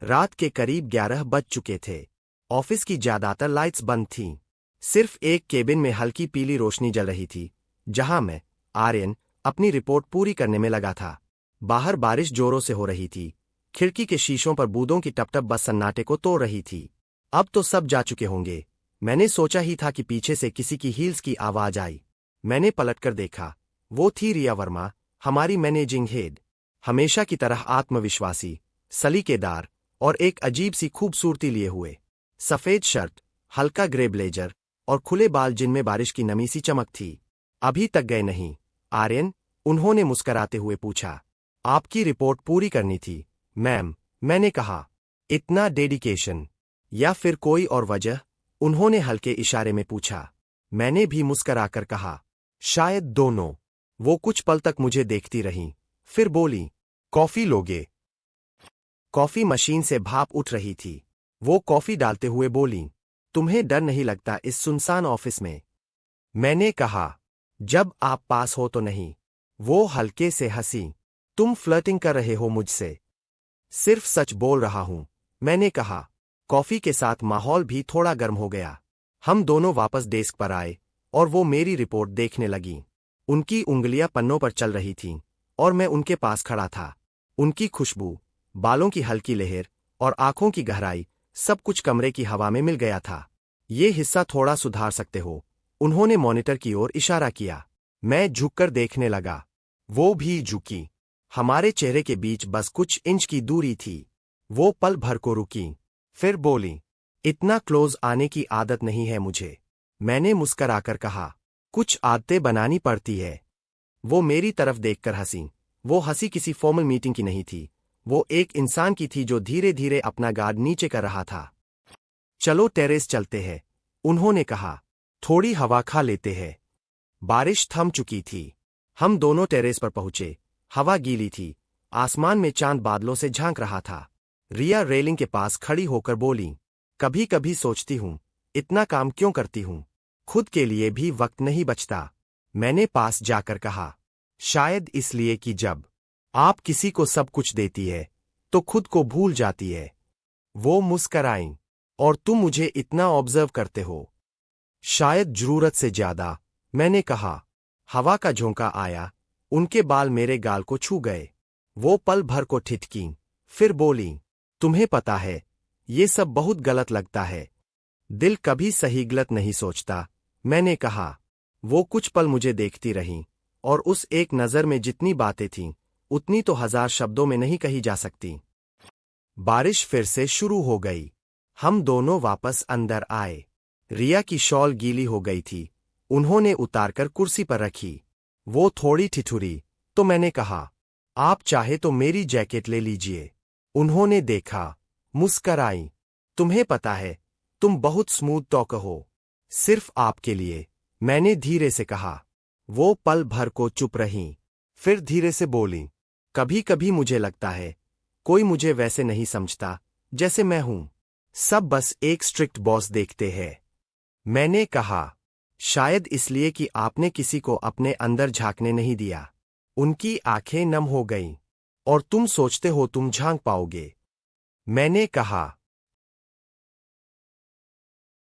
रात के करीब 11 बज चुके थे। ऑफिस की ज्यादातर लाइट्स बंद थीं। सिर्फ एक केबिन में हल्की पीली रोशनी जल रही थी, जहां मैं, आर्यन, अपनी रिपोर्ट पूरी करने में लगा था। बाहर बारिश जोरों से हो रही थी। खिड़की के शीशों पर बूंदों की टपटप बस सन्नाटे को तोड़ रही थी। अब तो सब जा चुके होंगे, मैंने सोचा ही था कि पीछे से किसी की हील्स की आवाज आई। मैंने पलटकर देखा। वो थी रिया वर्मा, हमारी मैनेजिंग हेड। हमेशा की तरह आत्मविश्वासी, सलीकेदार और एक अजीब सी खूबसूरती लिए हुए। सफेद शर्ट, हल्का ग्रे ब्लेजर और खुले बाल जिनमें बारिश की नमी सी चमक थी। अभी तक गए नहीं, आर्यन? उन्होंने मुस्कराते हुए पूछा। आपकी रिपोर्ट पूरी करनी थी, मैम, मैंने कहा। इतना डेडिकेशन? या फिर कोई और वजह? उन्होंने हल्के इशारे में पूछा। मैंने भी मुस्कराकर कहा, शायद दोनों। वो कुछ पल तक मुझे देखती रहीं, फिर बोली, कॉफी लोगे? कॉफी मशीन से भाप उठ रही थी। वो कॉफी डालते हुए बोली, तुम्हें डर नहीं लगता इस सुनसान ऑफिस में? मैंने कहा, जब आप पास हो तो नहीं। वो हल्के से हंसी। तुम फ्लर्टिंग कर रहे हो मुझसे? सिर्फ सच बोल रहा हूं, मैंने कहा। कॉफी के साथ माहौल भी थोड़ा गर्म हो गया। हम दोनों वापस डेस्क पर आए और वो मेरी रिपोर्ट देखने लगी। उनकी उंगलियां पन्नों पर चल रही थीं और मैं उनके पास खड़ा था। उनकी खुशबू, बालों की हल्की लहर और आंखों की गहराई, सब कुछ कमरे की हवा में मिल गया था। ये हिस्सा थोड़ा सुधार सकते हो? उन्होंने मॉनिटर की ओर इशारा किया। मैं झुककर देखने लगा। वो भी झुकी। हमारे चेहरे के बीच बस कुछ इंच की दूरी थी। वो पल भर को रुकी, फिर बोली, इतना क्लोज आने की आदत नहीं है मुझे। मैंने मुस्कराकर कहा, कुछ आदतें बनानी पड़ती है। वो मेरी तरफ देखकर हंसी। वो हंसी किसी फॉर्मल मीटिंग की नहीं थी। वो एक इंसान की थी जो धीरे धीरे अपना गार्ड नीचे कर रहा था। चलो टेरेस चलते हैं, उन्होंने कहा। थोड़ी हवा खा लेते हैं। बारिश थम चुकी थी। हम दोनों टेरेस पर पहुंचे। हवा गीली थी। आसमान में चांद बादलों से झांक रहा था। रिया रेलिंग के पास खड़ी होकर बोली, कभी कभी सोचती हूं, इतना काम क्यों करती हूं? खुद के लिए भी वक्त नहीं बचता। मैंने पास जाकर कहा, शायद इसलिए कि जब आप किसी को सब कुछ देती है, तो खुद को भूल जाती है। वो मुस्कराईं। और तुम मुझे इतना ऑब्जर्व करते हो? शायद जरूरत से ज्यादा, मैंने कहा। हवा का झोंका आया। उनके बाल मेरे गाल को छू गए। वो पल भर को ठिठकीं, फिर बोली, तुम्हें पता है, ये सब बहुत गलत लगता है। दिल कभी सही गलत नहीं सोचता, मैंने कहा। वो कुछ पल मुझे देखती रहीं, और उस एक नज़र में जितनी बातें थीं, उतनी तो 1000 शब्दों में नहीं कही जा सकती। बारिश फिर से शुरू हो गई। हम दोनों वापस अंदर आए। रिया की शॉल गीली हो गई थी। उन्होंने उतारकर कुर्सी पर रखी। वो थोड़ी ठिठुरी, तो मैंने कहा, आप चाहे तो मेरी जैकेट ले लीजिए। उन्होंने देखा, मुस्कराई। तुम्हें पता है, तुम बहुत स्मूथ टॉक हो। सिर्फ आपके लिए, मैंने धीरे से कहा। वो पल भर को चुप रहीं, फिर धीरे से बोली, कभी कभी मुझे लगता है, कोई मुझे वैसे नहीं समझता जैसे मैं हूं। सब बस एक स्ट्रिक्ट बॉस देखते हैं। मैंने कहा, शायद इसलिए कि आपने किसी को अपने अंदर झांकने नहीं दिया। उनकी आंखें नम हो गईं। और तुम सोचते हो तुम झांक पाओगे? मैंने कहा,